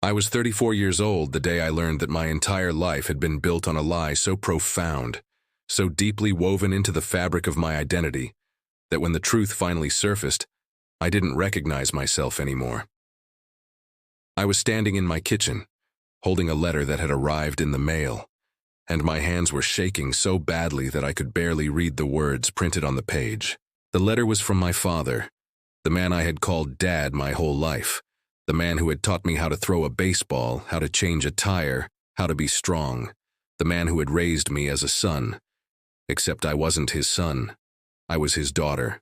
I was 34 years old the day I learned that my entire life had been built on a lie so profound, so deeply woven into the fabric of my identity, that when the truth finally surfaced, I didn't recognize myself anymore. I was standing in my kitchen, holding a letter that had arrived in the mail, and my hands were shaking so badly that I could barely read the words printed on the page. The letter was from my father, the man I had called Dad my whole life, the man who had taught me how to throw a baseball, how to change a tire, how to be strong, the man who had raised me as a son. Except I wasn't his son. I was his daughter.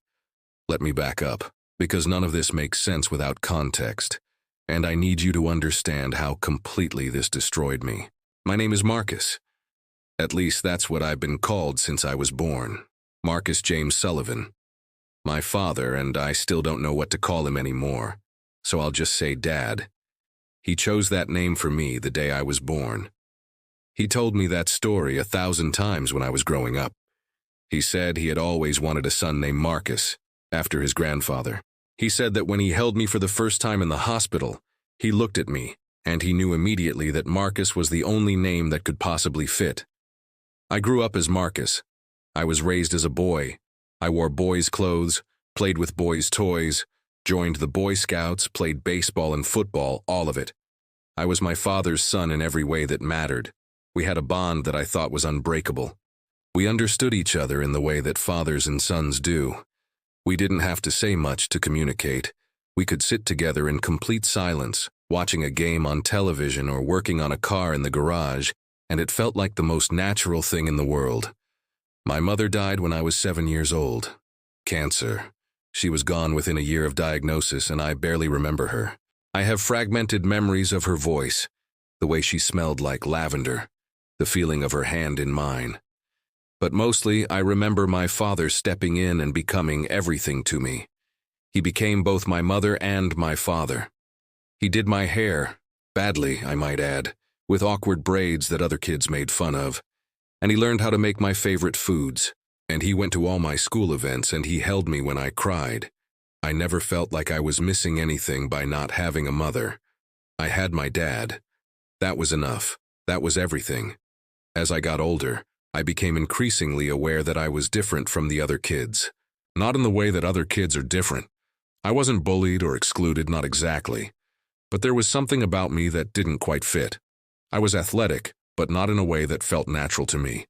Let me back up, because none of this makes sense without context, and I need you to understand how completely this destroyed me. My name is Marcus. At least that's what I've been called since I was born. Marcus James Sullivan. My father, and I still don't know what to call him anymore, so I'll just say Dad. He chose that name for me the day I was born. He told me that story 1,000 times when I was growing up. He said he had always wanted a son named Marcus, after his grandfather. He said that when he held me for the first time in the hospital, he looked at me, and he knew immediately that Marcus was the only name that could possibly fit. I grew up as Marcus. I was raised as a boy. I wore boys' clothes, played with boys' toys, joined the Boy Scouts, played baseball and football, all of it. I was my father's son in every way that mattered. We had a bond that I thought was unbreakable. We understood each other in the way that fathers and sons do. We didn't have to say much to communicate. We could sit together in complete silence, watching a game on television or working on a car in the garage, and it felt like the most natural thing in the world. My mother died when I was 7 years old. Cancer. She was gone within a year of diagnosis, and I barely remember her. I have fragmented memories of her voice, the way she smelled like lavender, the feeling of her hand in mine. But mostly, I remember my father stepping in and becoming everything to me. He became both my mother and my father. He did my hair, badly, I might add, with awkward braids that other kids made fun of. And he learned how to make my favorite foods. And he went to all my school events, and he held me when I cried. I never felt like I was missing anything by not having a mother. I had my dad. That was enough. That was everything. As I got older, I became increasingly aware that I was different from the other kids. Not in the way that other kids are different. I wasn't bullied or excluded, not exactly. But there was something about me that didn't quite fit. I was athletic, but not in a way that felt natural to me.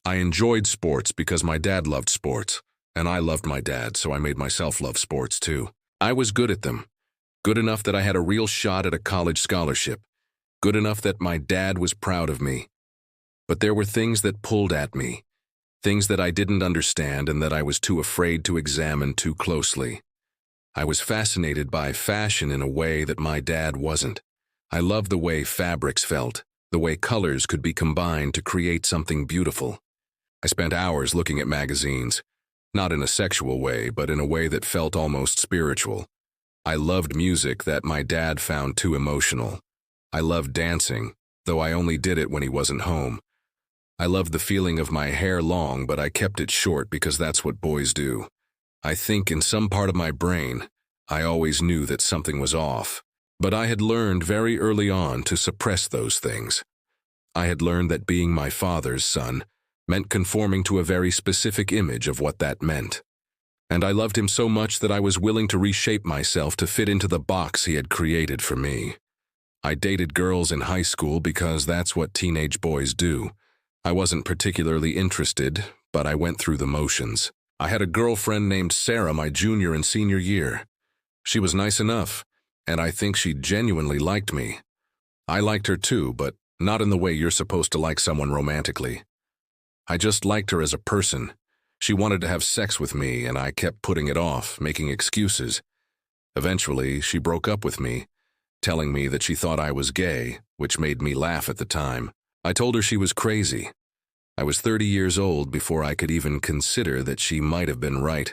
I enjoyed sports because my dad loved sports, and I loved my dad, so I made myself love sports too. I was good at them. Good enough that I had a real shot at a college scholarship. Good enough that my dad was proud of me. But there were things that pulled at me, things that I didn't understand and that I was too afraid to examine too closely. I was fascinated by fashion in a way that my dad wasn't. I loved the way fabrics felt, the way colors could be combined to create something beautiful. I spent hours looking at magazines, not in a sexual way, but in a way that felt almost spiritual. I loved music that my dad found too emotional. I loved dancing, though I only did it when he wasn't home. I loved the feeling of my hair long, but I kept it short because that's what boys do. I think in some part of my brain, I always knew that something was off, but I had learned very early on to suppress those things. I had learned that being my father's son meant conforming to a very specific image of what that meant. And I loved him so much that I was willing to reshape myself to fit into the box he had created for me. I dated girls in high school because that's what teenage boys do. I wasn't particularly interested, but I went through the motions. I had a girlfriend named Sarah my junior and senior year. She was nice enough, and I think she genuinely liked me. I liked her too, but not in the way you're supposed to like someone romantically. I just liked her as a person. She wanted to have sex with me, and I kept putting it off, making excuses. Eventually, she broke up with me, telling me that she thought I was gay, which made me laugh at the time. I told her she was crazy. I was 30 years old before I could even consider that she might have been right.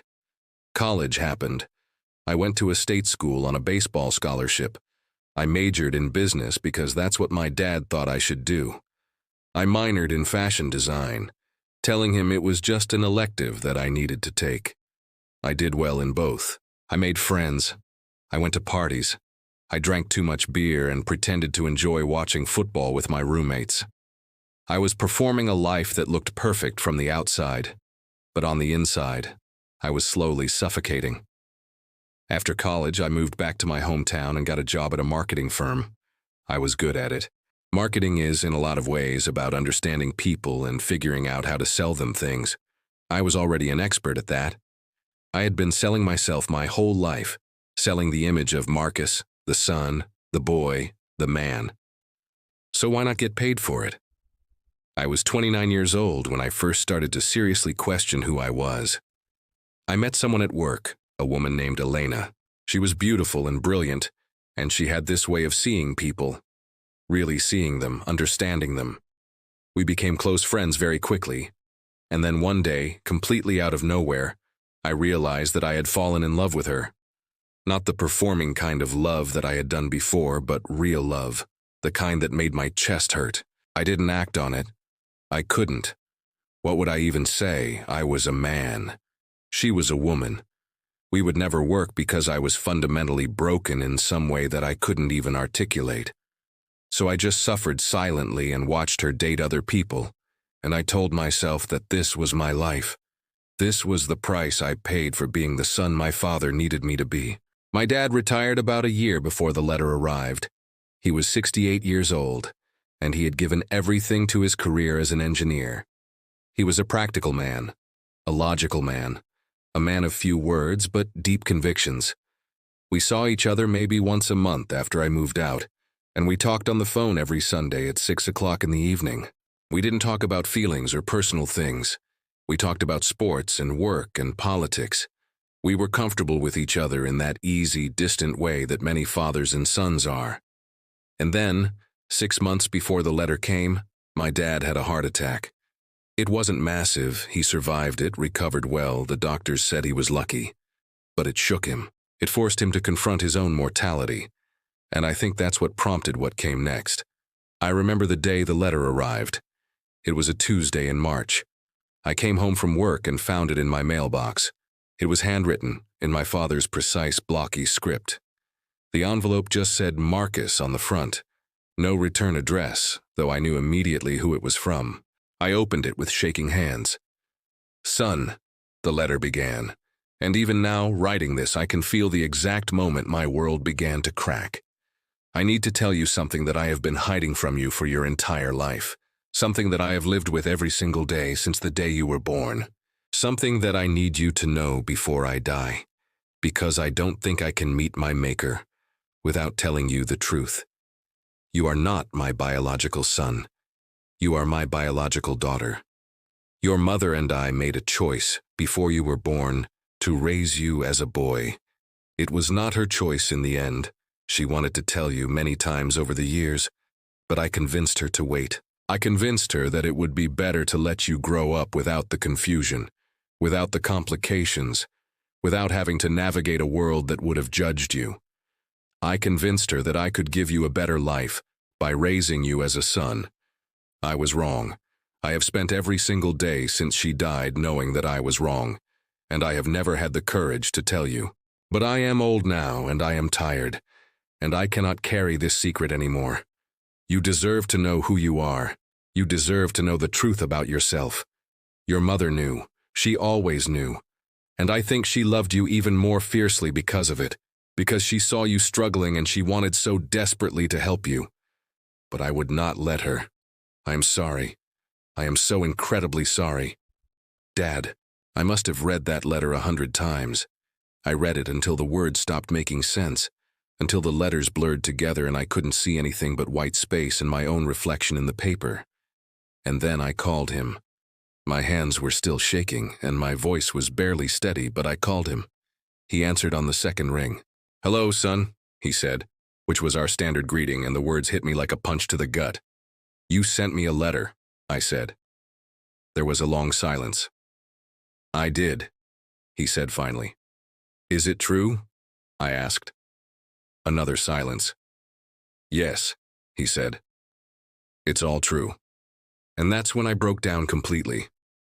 College happened. I went to a state school on a baseball scholarship. I majored in business because that's what my dad thought I should do. I minored in fashion design, telling him it was just an elective that I needed to take. I did well in both. I made friends. I went to parties. I drank too much beer and pretended to enjoy watching football with my roommates. I was performing a life that looked perfect from the outside, but on the inside, I was slowly suffocating. After college, I moved back to my hometown and got a job at a marketing firm. I was good at it. Marketing is, in a lot of ways, about understanding people and figuring out how to sell them things. I was already an expert at that. I had been selling myself my whole life, selling the image of Marcus, the son, the boy, the man. So why not get paid for it? I was 29 years old when I first started to seriously question who I was. I met someone at work, a woman named Elena. She was beautiful and brilliant, and she had this way of seeing people, really seeing them, understanding them. We became close friends very quickly, and then one day, completely out of nowhere, I realized that I had fallen in love with her. Not the performing kind of love that I had done before, but real love, the kind that made my chest hurt. I didn't act on it. I couldn't. What would I even say? I was a man. She was a woman. We would never work because I was fundamentally broken in some way that I couldn't even articulate. So I just suffered silently and watched her date other people, and I told myself that this was my life. This was the price I paid for being the son my father needed me to be. My dad retired about a year before the letter arrived. He was 68 years old, and he had given everything to his career as an engineer. He was a practical man, a logical man, a man of few words but deep convictions. We saw each other maybe once a month after I moved out, and we talked on the phone every Sunday at 6 o'clock in the evening. We didn't talk about feelings or personal things. We talked about sports and work and politics. We were comfortable with each other in that easy, distant way that many fathers and sons are. And then, 6 months before the letter came, my dad had a heart attack. It wasn't massive, he survived it, recovered well, the doctors said he was lucky. But it shook him. It forced him to confront his own mortality. And I think that's what prompted what came next. I remember the day the letter arrived. It was a Tuesday in March. I came home from work and found it in my mailbox. It was handwritten, in my father's precise, blocky script. The envelope just said Marcus on the front. No return address, though I knew immediately who it was from. I opened it with shaking hands. "Son," the letter began, and even now, writing this, I can feel the exact moment my world began to crack. "I need to tell you something that I have been hiding from you for your entire life. Something that I have lived with every single day since the day you were born. Something that I need you to know before I die, because I don't think I can meet my Maker without telling you the truth. You are not my biological son. You are my biological daughter. Your mother and I made a choice before you were born to raise you as a boy. It was not her choice in the end. She wanted to tell you many times over the years, but I convinced her to wait. I convinced her that it would be better to let you grow up without the confusion, without the complications, without having to navigate a world that would have judged you. I convinced her that I could give you a better life by raising you as a son. I was wrong. I have spent every single day since she died knowing that I was wrong, and I have never had the courage to tell you. But I am old now, and I am tired, and I cannot carry this secret anymore. You deserve to know who you are. You deserve to know the truth about yourself. Your mother knew. She always knew. And I think she loved you even more fiercely because of it, because she saw you struggling and she wanted so desperately to help you. But I would not let her. I am sorry. I am so incredibly sorry. Dad, I must have read that letter 100 times. I read it until the words stopped making sense, until the letters blurred together and I couldn't see anything but white space and my own reflection in the paper. And then I called him. My hands were still shaking, and my voice was barely steady, but I called him. He answered on the second ring. "Hello, son," he said, which was our standard greeting, and the words hit me like a punch to the gut. "You sent me a letter," I said. There was a long silence. "I did," he said finally. "Is it true?" I asked. Another silence. "Yes," he said. "It's all true." And that's when I broke down completely.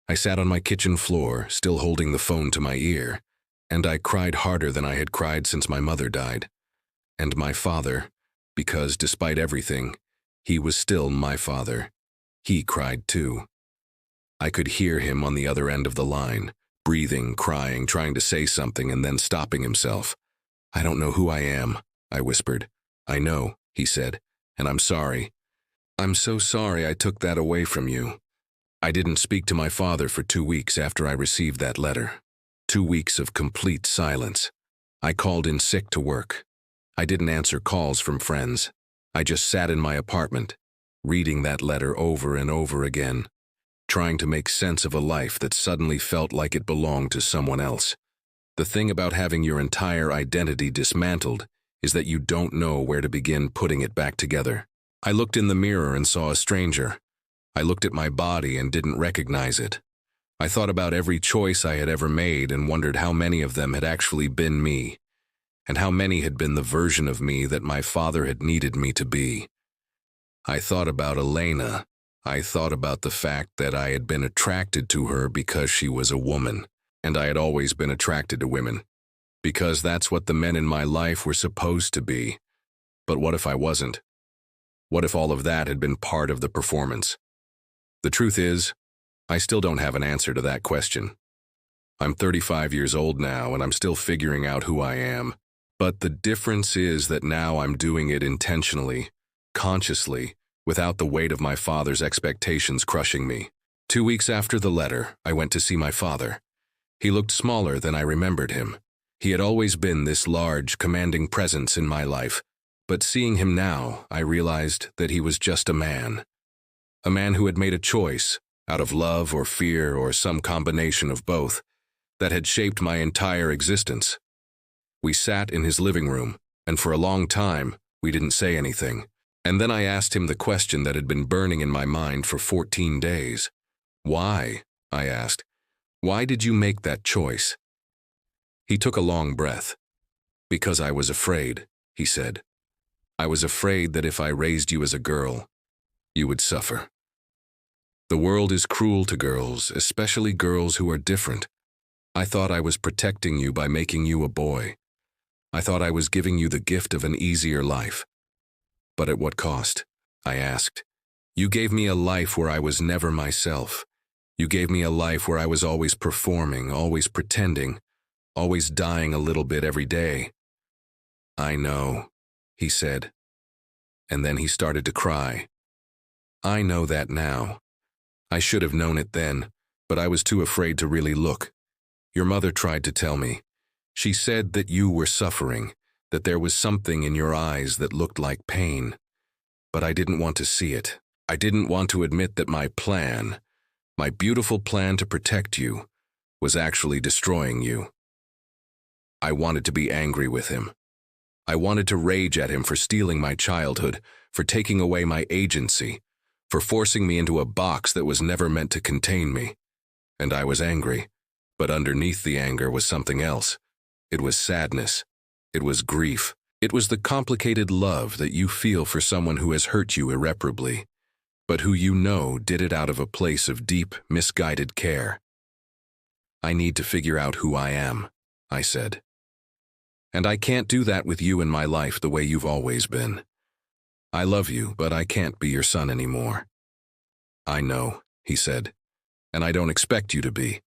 I sat on my kitchen floor, still holding the phone to my ear, and I cried harder than I had cried since my mother died. And my father, because despite everything, he was still my father. He cried too. I could hear him on the other end of the line, breathing, crying, trying to say something and then stopping himself. "I don't know who I am," I whispered. "I know," he said, "and I'm sorry. I'm so sorry I took that away from you." I didn't speak to my father for 2 weeks after I received that letter. 2 weeks of complete silence. I called in sick to work. I didn't answer calls from friends. I just sat in my apartment, reading that letter over and over again, trying to make sense of a life that suddenly felt like it belonged to someone else. The thing about having your entire identity dismantled is that you don't know where to begin putting it back together. I looked in the mirror and saw a stranger. I looked at my body and didn't recognize it. I thought about every choice I had ever made and wondered how many of them had actually been me, and how many had been the version of me that my father had needed me to be. I thought about Elena. I thought about the fact that I had been attracted to her because she was a woman, and I had always been attracted to women, because that's what the men in my life were supposed to be. But what if I wasn't? What if all of that had been part of the performance? The truth is, I still don't have an answer to that question. I'm 35 years old now, and I'm still figuring out who I am. But the difference is that now I'm doing it intentionally, consciously, without the weight of my father's expectations crushing me. 2 weeks after the letter, I went to see my father. He looked smaller than I remembered him. He had always been this large, commanding presence in my life, but seeing him now, I realized that he was just a man. A man who had made a choice, out of love or fear or some combination of both, that had shaped my entire existence. We sat in his living room, and for a long time, we didn't say anything. And then I asked him the question that had been burning in my mind for 14 days. "Why?" I asked. "Why did you make that choice?" He took a long breath. "Because I was afraid," he said. "I was afraid that if I raised you as a girl, you would suffer. The world is cruel to girls, especially girls who are different. I thought I was protecting you by making you a boy. I thought I was giving you the gift of an easier life. But at what cost?" I asked. "You gave me a life where I was never myself. You gave me a life where I was always performing, always pretending, always dying a little bit every day." "I know," he said. And then he started to cry. "I know that now. I should have known it then, but I was too afraid to really look. Your mother tried to tell me. She said that you were suffering, that there was something in your eyes that looked like pain. But I didn't want to see it. I didn't want to admit that my plan, my beautiful plan to protect you, was actually destroying you. I wanted to be angry with him. I wanted to rage at him for stealing my childhood, for taking away my agency, for forcing me into a box that was never meant to contain me. And I was angry, but underneath the anger was something else. It was sadness. It was grief. It was the complicated love that you feel for someone who has hurt you irreparably, but who you know did it out of a place of deep, misguided care. "I need to figure out who I am," I said. "And I can't do that with you in my life the way you've always been. I love you, but I can't be your son anymore." "I know," he said, "and I don't expect you to be.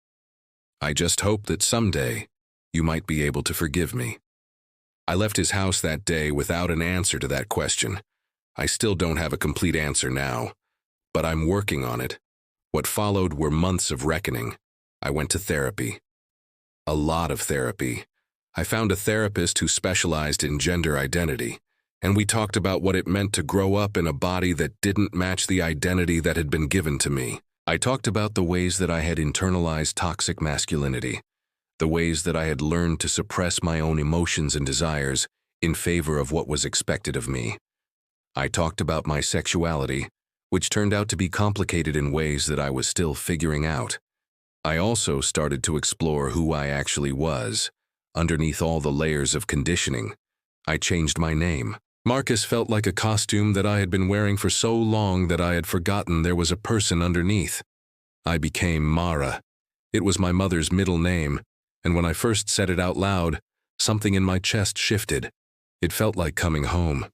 I just hope that someday you might be able to forgive me." I left his house that day without an answer to that question. I still don't have a complete answer now, but I'm working on it. What followed were months of reckoning. I went to therapy. A lot of therapy. I found a therapist who specialized in gender identity, and we talked about what it meant to grow up in a body that didn't match the identity that had been given to me. I talked about the ways that I had internalized toxic masculinity, the ways that I had learned to suppress my own emotions and desires in favor of what was expected of me. I talked about my sexuality, which turned out to be complicated in ways that I was still figuring out. I also started to explore who I actually was, underneath all the layers of conditioning. I changed my name. Marcus felt like a costume that I had been wearing for so long that I had forgotten there was a person underneath. I became Mara. It was my mother's middle name, and when I first said it out loud, something in my chest shifted. It felt like coming home.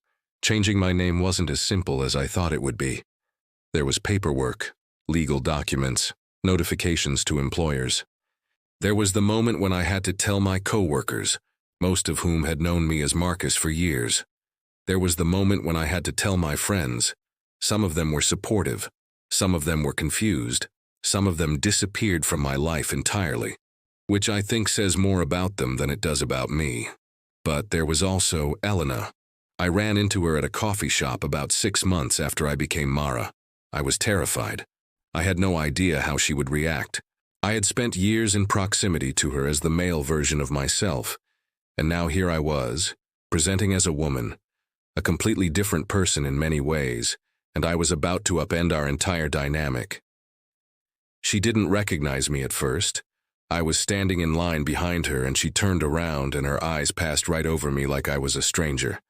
Changing my name wasn't as simple as I thought it would be. There was paperwork, legal documents, notifications to employers. There was the moment when I had to tell my coworkers, most of whom had known me as Marcus for years. There was the moment when I had to tell my friends. Some of them were supportive, some of them were confused, some of them disappeared from my life entirely, which I think says more about them than it does about me. But there was also Elena. I ran into her at a coffee shop about 6 months after I became Mara. I was terrified. I had no idea how she would react. I had spent years in proximity to her as the male version of myself, and now here I was, presenting as a woman, a completely different person in many ways, and I was about to upend our entire dynamic. She didn't recognize me at first. I was standing in line behind her and she turned around and her eyes passed right over me like I was a stranger.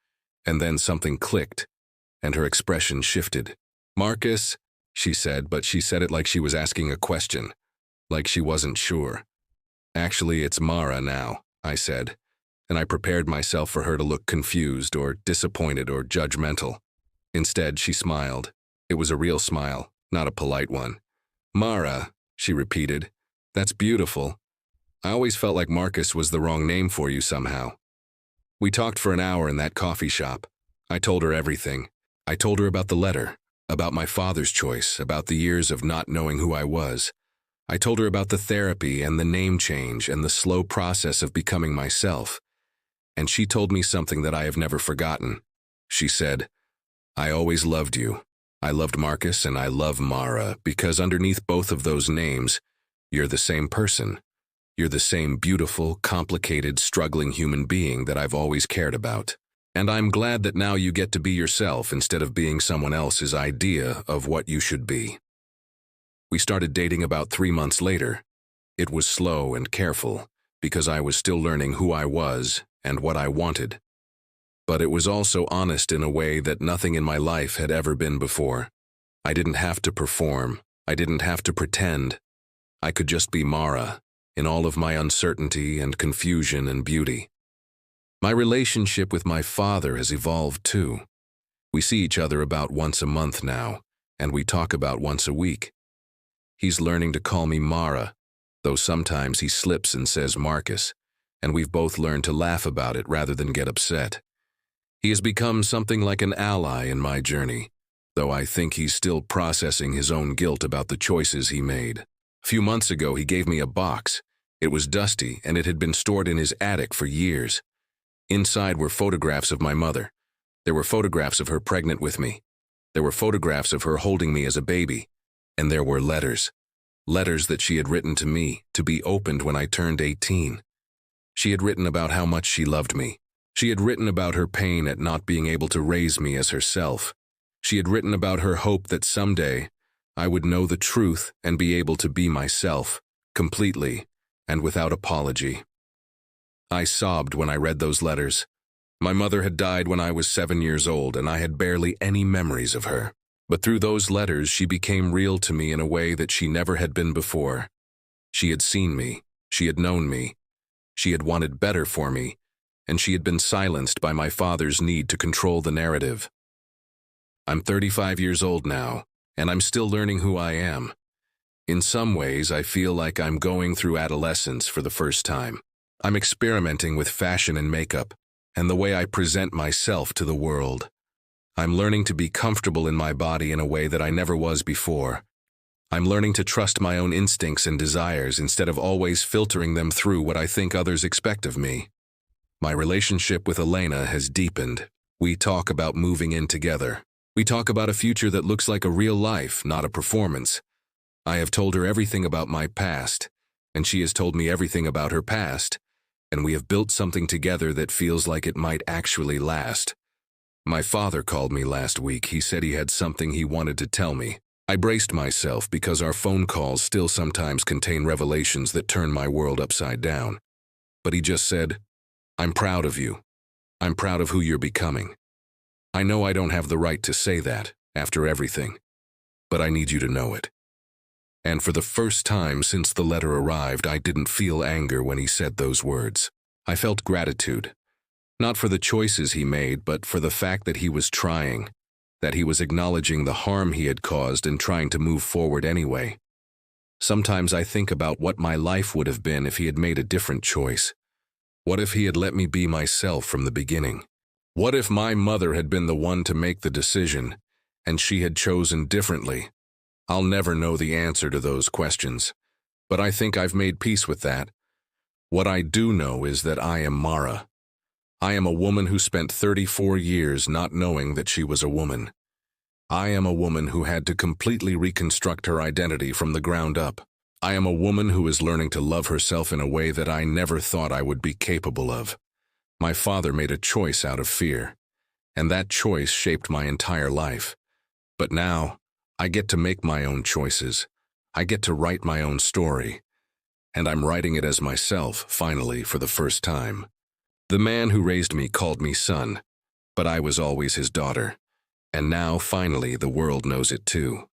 And then something clicked, and her expression shifted. "Marcus," she said, but she said it like she was asking a question, like she wasn't sure. "Actually, it's Mara now," I said, and I prepared myself for her to look confused or disappointed or judgmental. Instead, she smiled. It was a real smile, not a polite one. "Mara," she repeated. "That's beautiful. I always felt like Marcus was the wrong name for you somehow." We talked for an hour in that coffee shop. I told her everything. I told her about the letter, about my father's choice, about the years of not knowing who I was. I told her about the therapy and the name change and the slow process of becoming myself. And she told me something that I have never forgotten. She said, "I always loved you. I loved Marcus and I love Mara because underneath both of those names, you're the same person. You're the same beautiful, complicated, struggling human being that I've always cared about. And I'm glad that now you get to be yourself instead of being someone else's idea of what you should be." We started dating about 3 months later. It was slow and careful because I was still learning who I was and what I wanted. But it was also honest in a way that nothing in my life had ever been before. I didn't have to perform. I didn't have to pretend. I could just be Mara, in all of my uncertainty and confusion and beauty. My relationship with my father has evolved too. We see each other about once a month now, and we talk about once a week. He's learning to call me Mara, though sometimes he slips and says Marcus, and we've both learned to laugh about it rather than get upset. He has become something like an ally in my journey, though I think he's still processing his own guilt about the choices he made. A few months ago, he gave me a box. It was dusty, and it had been stored in his attic for years. Inside were photographs of my mother. There were photographs of her pregnant with me. There were photographs of her holding me as a baby. And there were letters. Letters that she had written to me, to be opened when I turned 18. She had written about how much she loved me. She had written about her pain at not being able to raise me as herself. She had written about her hope that someday I would know the truth and be able to be myself, completely, and without apology. I sobbed when I read those letters. My mother had died when I was 7 years old, and I had barely any memories of her. But through those letters, she became real to me in a way that she never had been before. She had seen me, she had known me, she had wanted better for me, and she had been silenced by my father's need to control the narrative. I'm 35 years old now, and I'm still learning who I am. In some ways, I feel like I'm going through adolescence for the first time. I'm experimenting with fashion and makeup, and the way I present myself to the world. I'm learning to be comfortable in my body in a way that I never was before. I'm learning to trust my own instincts and desires instead of always filtering them through what I think others expect of me. My relationship with Elena has deepened. We talk about moving in together. We talk about a future that looks like a real life, not a performance. I have told her everything about my past, and she has told me everything about her past, and we have built something together that feels like it might actually last. My father called me last week. He said he had something he wanted to tell me. I braced myself because our phone calls still sometimes contain revelations that turn my world upside down. But he just said, "I'm proud of you. I'm proud of who you're becoming. I know I don't have the right to say that after everything, but I need you to know it." And for the first time since the letter arrived, I didn't feel anger when he said those words. I felt gratitude. Not for the choices he made, but for the fact that he was trying, that he was acknowledging the harm he had caused and trying to move forward anyway. Sometimes I think about what my life would have been if he had made a different choice. What if he had let me be myself from the beginning? What if my mother had been the one to make the decision, and she had chosen differently? I'll never know the answer to those questions, but I think I've made peace with that. What I do know is that I am Mara. I am a woman who spent 34 years not knowing that she was a woman. I am a woman who had to completely reconstruct her identity from the ground up. I am a woman who is learning to love herself in a way that I never thought I would be capable of. My father made a choice out of fear, and that choice shaped my entire life. But now, I get to make my own choices. I get to write my own story. And I'm writing it as myself, finally, for the first time. The man who raised me called me son, but I was always his daughter. And now, finally, the world knows it too.